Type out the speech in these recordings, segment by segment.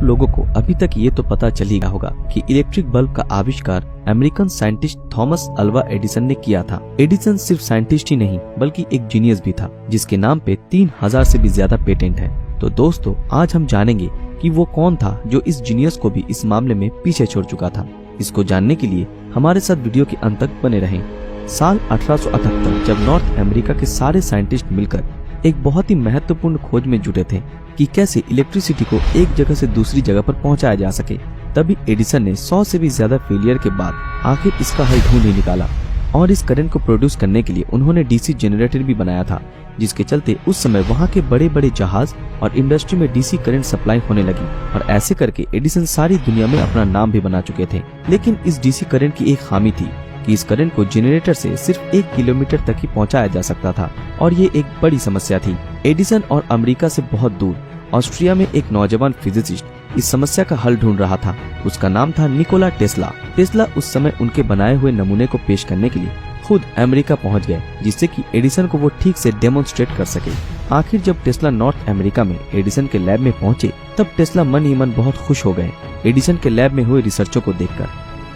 लोगों को अभी तक ये तो पता चल ही गया होगा कि इलेक्ट्रिक बल्ब का आविष्कार American scientist Thomas Alva Edison ने किया था। एडिसन सिर्फ साइंटिस्ट ही नहीं बल्कि एक जीनियस भी था, जिसके नाम पे 3000 से भी ज्यादा पेटेंट है। तो दोस्तों, आज हम जानेंगे कि वो कौन था जो इस जीनियस को भी इस मामले में पीछे छोड़ चुका था। इसको जानने के लिए हमारे साथ वीडियो के अंत तक बने रहें। साल 1878 जब नॉर्थ अमेरिका के सारे साइंटिस्ट मिलकर एक बहुत ही महत्वपूर्ण खोज में जुटे थे कि कैसे इलेक्ट्रिसिटी को एक जगह से दूसरी जगह पर पहुंचाया जा सके, तभी एडिसन ने 100 से भी ज्यादा फेलियर के बाद आखिर इसका हल ढूंढ ही निकाला और इस करंट को प्रोड्यूस करने के लिए उन्होंने डीसी जनरेटर भी बनाया था, जिसके चलते उस समय वहाँ के बड़े बड़े जहाज और इंडस्ट्री में डीसी करंट सप्लाई होने लगी। और ऐसे करके एडिसन सारी दुनिया में अपना नाम भी बना चुके थे। लेकिन इस डीसी करंट की एक खामी थी कि इस करंट को जनरेटर से सिर्फ 1 किलोमीटर तक ही पहुंचाया जा सकता था और ये एक बड़ी समस्या थी। एडिसन और अमेरिका से बहुत दूर ऑस्ट्रिया में एक नौजवान फिजिसिस्ट इस समस्या का हल ढूंढ रहा था। उसका नाम था निकोला टेस्ला। टेस्ला उस समय उनके बनाए हुए नमूने को पेश करने के लिए खुद अमेरिका पहुंच गए, जिससे कि एडिसन को वो ठीक से डेमोन्स्ट्रेट कर सके। आखिर जब टेस्ला नॉर्थ अमेरिका में एडिसन के लैब में पहुंचे, तब टेस्ला मन ही मन बहुत खुश हो गए एडिसन के लैब में हुए रिसर्चों को देखकर,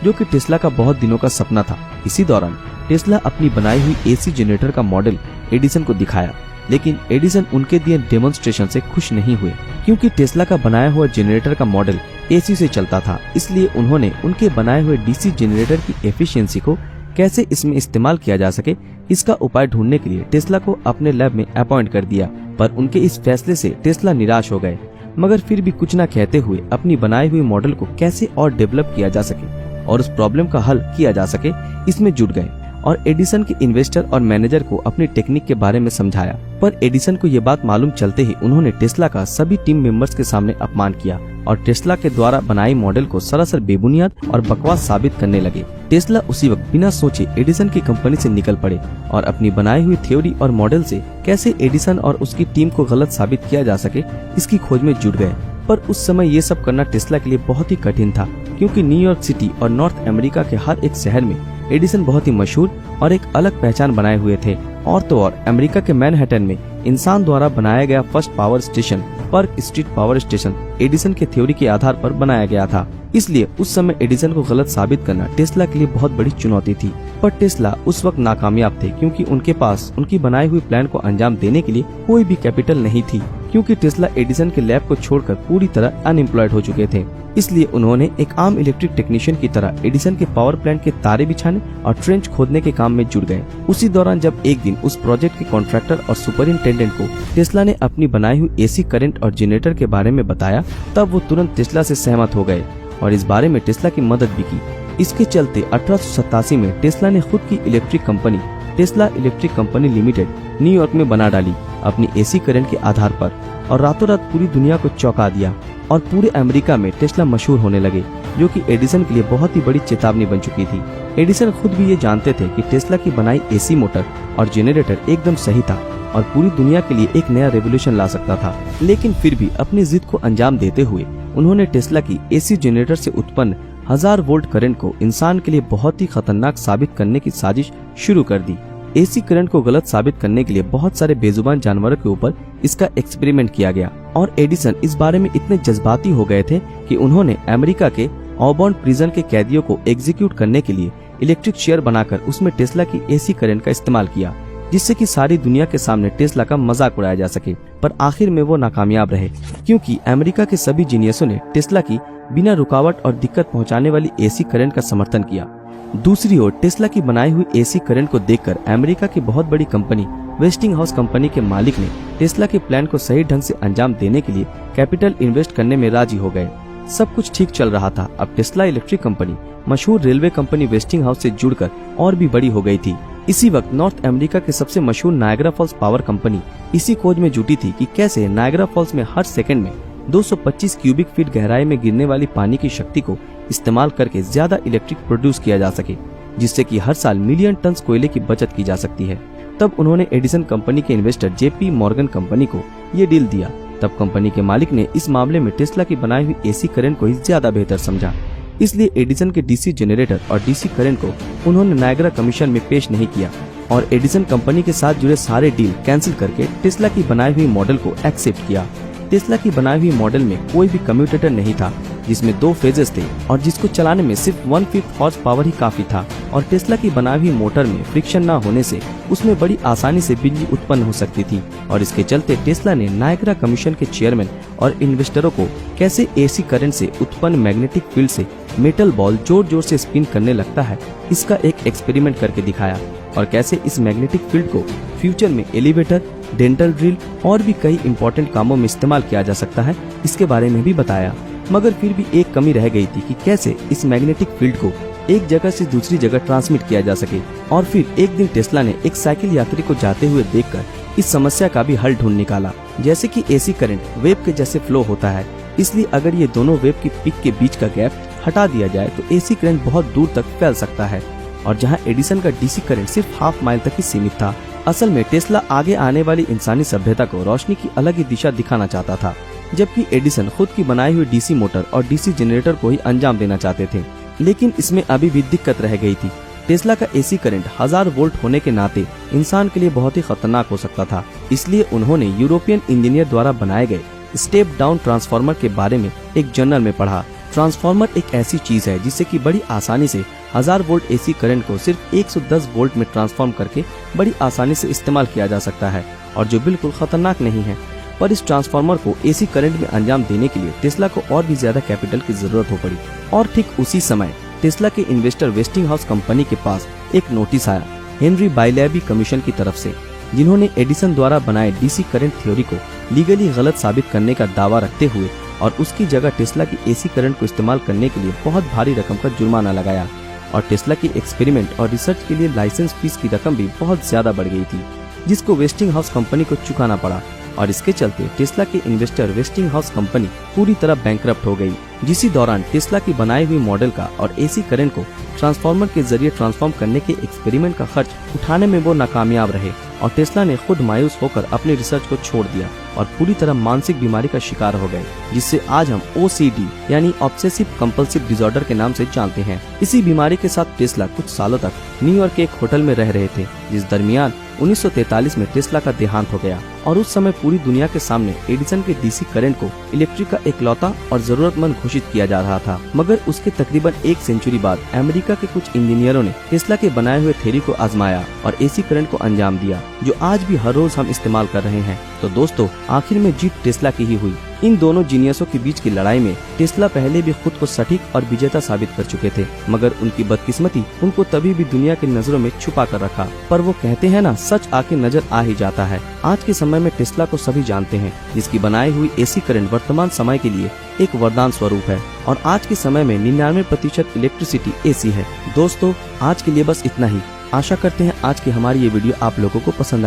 जो कि टेस्ला का बहुत दिनों का सपना था। इसी दौरान टेस्ला अपनी बनाई हुई एसी जनरेटर का मॉडल एडिसन को दिखाया, लेकिन एडिसन उनके दिए डेमोन्स्ट्रेशन से खुश नहीं हुए, क्योंकि टेस्ला का बनाया हुआ जनरेटर का मॉडल एसी से चलता था। इसलिए उन्होंने उनके बनाए हुए डीसी जनरेटर की एफिशिएंसी को कैसे इसमें इस्तेमाल किया जा सके, इसका उपाय ढूंढने के लिए टेस्ला को अपने लैब में अपॉइंट कर दिया। पर उनके इस फैसले से टेस्ला निराश हो गए, मगर फिर भी कुछ न कहते हुए अपनी बनाई हुई मॉडल को कैसे और डेवलप किया जा सके और उस प्रॉब्लम का हल किया जा सके, इसमें जुट गए और एडिसन के इन्वेस्टर और मैनेजर को अपनी टेक्निक के बारे में समझाया। पर एडिसन को ये बात मालूम चलते ही उन्होंने टेस्ला का सभी टीम मेंबर्स के सामने अपमान किया और टेस्ला के द्वारा बनाई मॉडल को सरासर बेबुनियाद और बकवास साबित करने लगे। टेस्ला उसी वक्त बिना सोचे एडिसन की कंपनी से निकल पड़े और अपनी बनाई हुई थ्योरी और मॉडल से कैसे एडिसन और उसकी टीम को गलत साबित किया जा सके, इसकी खोज में जुट गए। पर उस समय ये सब करना टेस्ला के लिए बहुत ही कठिन था, क्योंकि न्यूयॉर्क सिटी और नॉर्थ अमेरिका के हर एक शहर में एडिसन बहुत ही मशहूर और एक अलग पहचान बनाए हुए थे। और तो और अमेरिका के मैनहट्टन में इंसान द्वारा बनाया गया first power station Pearl Street power station Edison के थ्योरी के आधार पर बनाया गया था। इसलिए उस समय एडिसन को गलत साबित करना टेस्ला के लिए बहुत बड़ी चुनौती थी। पर टेस्ला उस वक्त नाकामयाब थे, क्योंकि उनके पास उनकी बनाई हुई प्लान को अंजाम देने के लिए कोई भी कैपिटल नहीं थी, क्योंकि टेस्ला एडिसन के लैब को छोड़कर पूरी तरह अनएम्प्लॉयड हो चुके थे। इसलिए उन्होंने एक आम इलेक्ट्रिक टेक्नीशियन की तरह एडिसन के पावर प्लांट के तारे बिछाने और ट्रेंच खोदने के काम में जुट गए। उसी दौरान जब एक दिन उस प्रोजेक्ट के कॉन्ट्रैक्टर और सुपरिंटेंडेंट को टेस्ला ने अपनी बनाई हुई एसी करंट और जनरेटर के बारे में बताया, तब वो तुरंत टेस्ला से सहमत हो गए और इस बारे में टेस्ला की मदद भी की। इसके चलते 1887 में टेस्ला ने खुद की electric company Tesla electric company limited New York में बना डाली अपनी एसी करंट के आधार पर, और रातों रात पूरी दुनिया को चौंका दिया और पूरे अमेरिका में टेस्ला मशहूर होने लगे, जो कि एडिसन के लिए बहुत ही बड़ी चेतावनी बन चुकी थी। एडिसन खुद भी ये जानते थे कि टेस्ला की बनाई एसी मोटर और जनरेटर एकदम सही था और पूरी दुनिया के लिए एक नया रेवोल्यूशन ला सकता था। लेकिन फिर भी अपनी जिद को अंजाम देते हुए उन्होंने टेस्ला की एसी जनरेटर से उत्पन्न 1000 वोल्ट करंट को इंसान के लिए बहुत ही खतरनाक साबित करने की साजिश शुरू कर दी। एसी करंट को गलत साबित करने के लिए बहुत सारे बेजुबान जानवरों के ऊपर इसका एक्सपेरिमेंट किया गया और एडिसन इस बारे में इतने जज्बाती हो गए थे कि उन्होंने अमेरिका के ऑबर्न प्रिजन के कैदियों को एग्जीक्यूट करने के लिए इलेक्ट्रिक चेयर बनाकर उसमें टेस्ला की एसी करंट का इस्तेमाल किया, जिससे कि सारी दुनिया के सामने टेस्ला का मजाक उड़ाया जा सके। पर आखिर में वो नाकामयाब रहे, क्योंकि अमेरिका के सभी जीनियसों ने टेस्ला की बिना रुकावट और दिक्कत पहुंचाने वाली एसी करंट का समर्थन किया। दूसरी ओर टेस्ला की बनाई हुई एसी करंट को देखकर अमेरिका की बहुत बड़ी कंपनी वेस्टिंग हाउस कंपनी के मालिक ने टेस्ला के प्लान को सही ढंग से अंजाम देने के लिए कैपिटल इन्वेस्ट करने में राजी हो गए। सब कुछ ठीक चल रहा था। अब टेस्ला इलेक्ट्रिक कंपनी मशहूर रेलवे कंपनी वेस्टिंग हाउस से जुड़कर और भी बड़ी हो गई थी। इसी वक्त नॉर्थ अमेरिका के सबसे मशहूर नायग्रा फॉल्स पावर कंपनी इसी खोज में जुटी थी कि कैसे नायग्रा फॉल्स में हर सेकंड में 225 क्यूबिक फीट गहराई में गिरने वाली पानी की शक्ति को इस्तेमाल करके ज्यादा इलेक्ट्रिक प्रोड्यूस किया जा सके, जिससे कि हर साल मिलियन टन कोयले की बचत की जा सकती है। तब उन्होंने एडिसन कंपनी के इन्वेस्टर जेपी मॉर्गन कंपनी को ये डील दिया। तब कंपनी के मालिक ने इस मामले में टेस्ला की बनाई हुई एसी करंट को ही ज्यादा बेहतर समझा, इसलिए एडिसन के डीसी जनरेटर और डीसी करंट को उन्होंने नायग्रा कमीशन में पेश नहीं किया और एडिसन कंपनी के साथ जुड़े सारे डील कैंसिल करके टेस्ला की बनाई हुई मॉडल को एक्सेप्ट किया। टेस्ला की बनाई हुई मॉडल में कोई भी कम्यूटेटर नहीं था जिसमें 2 फेजेस थे और जिसको चलाने में सिर्फ 1/5 हॉर्स पावर ही काफी था। और टेस्ला की बनाई हुई मोटर में फ्रिक्शन न होने से उसमें बड़ी आसानी से बिजली उत्पन्न हो सकती थी। और इसके चलते टेस्ला ने नायग्रा कमीशन के चेयरमैन और इन्वेस्टरों को कैसे एसी करंट से उत्पन्न मैग्नेटिक फील्ड से मेटल बॉल जोर जोर से स्पिन करने लगता है, इसका एक एक्सपेरिमेंट करके दिखाया। और कैसे इस मैग्नेटिक फील्ड को फ्यूचर में एलिवेटर, डेंटल ड्रिल और भी कई इंपॉर्टेंट कामों में इस्तेमाल किया जा सकता है, इसके बारे में भी बताया। मगर फिर भी एक कमी रह गई थी कि कैसे इस मैग्नेटिक फील्ड को एक जगह से दूसरी जगह ट्रांसमिट किया जा सके। और फिर एक दिन टेस्ला ने एक साइकिल यात्री को जाते हुए देखकर इस समस्या का भी हल ढूंढ निकाला। जैसे कि एसी करंट वेव के जैसे फ्लो होता है, इसलिए अगर ये दोनों वेव की पिक के बीच का गैप हटा दिया जाए तो एसी करंट बहुत दूर तक फैल सकता है। और जहाँ एडिसन का डीसी करंट सिर्फ हाफ माइल तक ही सीमित था, असल में टेस्ला आगे आने वाली इंसानी सभ्यता को रोशनी की अलग ही दिशा दिखाना चाहता था, जबकि एडिसन खुद की बनाई हुई डीसी मोटर और डीसी जनरेटर को ही अंजाम देना चाहते थे। लेकिन इसमें अभी भी दिक्कत रह गई थी। टेस्ला का एसी करंट 1000 वोल्ट होने के नाते इंसान के लिए बहुत ही खतरनाक हो सकता था। इसलिए उन्होंने यूरोपियन इंजीनियर द्वारा बनाए गए स्टेप डाउन ट्रांसफार्मर के बारे में एक जर्नल में पढ़ा। ट्रांसफार्मर एक ऐसी चीज है जिससे कि बड़ी आसानी से 1000 वोल्ट एसी करंट को सिर्फ 110 वोल्ट में ट्रांसफॉर्म करके बड़ी आसानी से इस्तेमाल किया जा सकता है, और जो बिल्कुल खतरनाक नहीं है। पर इस ट्रांसफार्मर को एसी करंट में अंजाम देने के लिए टेस्ला को और भी ज्यादा कैपिटल की जरूरत हो पड़ी। और ठीक उसी समय टेस्ला के इन्वेस्टर वेस्टिंगहाउस कंपनी के पास एक नोटिस आया हेनरी बाइलैबी कमीशन की तरफ से, जिन्होंने एडिसन द्वारा बनाए डीसी करंट थ्योरी को लीगली गलत साबित करने का दावा रखते हुए और उसकी जगह टेस्ला की एसी करंट को इस्तेमाल करने के लिए बहुत भारी रकम का जुर्माना लगाया। और टेस्ला की एक्सपेरिमेंट और रिसर्च के लिए लाइसेंस फीस की रकम भी बहुत ज्यादा बढ़ गई थी, जिसको वेस्टिंगहाउस कंपनी को चुकाना पड़ा। और इसके चलते टेस्ला के इन्वेस्टर वेस्टिंगहाउस कंपनी पूरी तरह बैंकरप्ट हो गई। जिसी दौरान टेस्ला की बनाई हुई मॉडल का और एसी करंट को ट्रांसफार्मर के जरिए ट्रांसफॉर्म करने के एक्सपेरिमेंट का खर्च उठाने में वो नाकामयाब रहे और टेस्ला ने खुद मायूस होकर अपनी रिसर्च को छोड़ दिया और पूरी तरह मानसिक बीमारी का शिकार हो गए, जिससे आज हम OCD यानी ऑब्सेसिव कंपल्सिव डिसऑर्डर के नाम से जानते हैं। इसी बीमारी के साथ टेस्ला कुछ सालों तक न्यूयॉर्क के एक होटल में रह रहे थे, जिस दरमियान 1943 में टेस्ला का देहांत हो गया। और उस समय पूरी दुनिया के सामने एडिसन के डीसी करंट को इलेक्ट्रिक का इकलौता और जरूरतमंद घोषित किया जा रहा था। मगर उसके तकरीबन 1 सेंचुरी बाद अमेरिका के कुछ इंजीनियरों ने टेस्ला के बनाए हुए थ्योरी को आजमाया और एसी करंट को अंजाम दिया, जो आज भी हर रोज हम इस्तेमाल कर रहे हैं। तो दोस्तों, आखिर में जीत टेस्ला की ही हुई। इन दोनों जीनियसों के बीच की लड़ाई में टेस्ला पहले भी खुद को सटीक और विजेता साबित कर चुके थे, मगर उनकी बदकिस्मती उनको तभी भी दुनिया की नजरों में छुपा कर रखा। पर वो कहते हैं ना, सच आके नजर आ ही जाता है। आज के समय में टेस्ला को सभी जानते हैं, जिसकी बनाई हुई एसी करंट वर्तमान समय के लिए एक वरदान स्वरूप है और आज के समय में 99% इलेक्ट्रिसिटी एसी है। दोस्तों, आज के लिए बस इतना ही। आशा करते हैं आज की हमारी ये वीडियो आप लोगों को पसंद आई।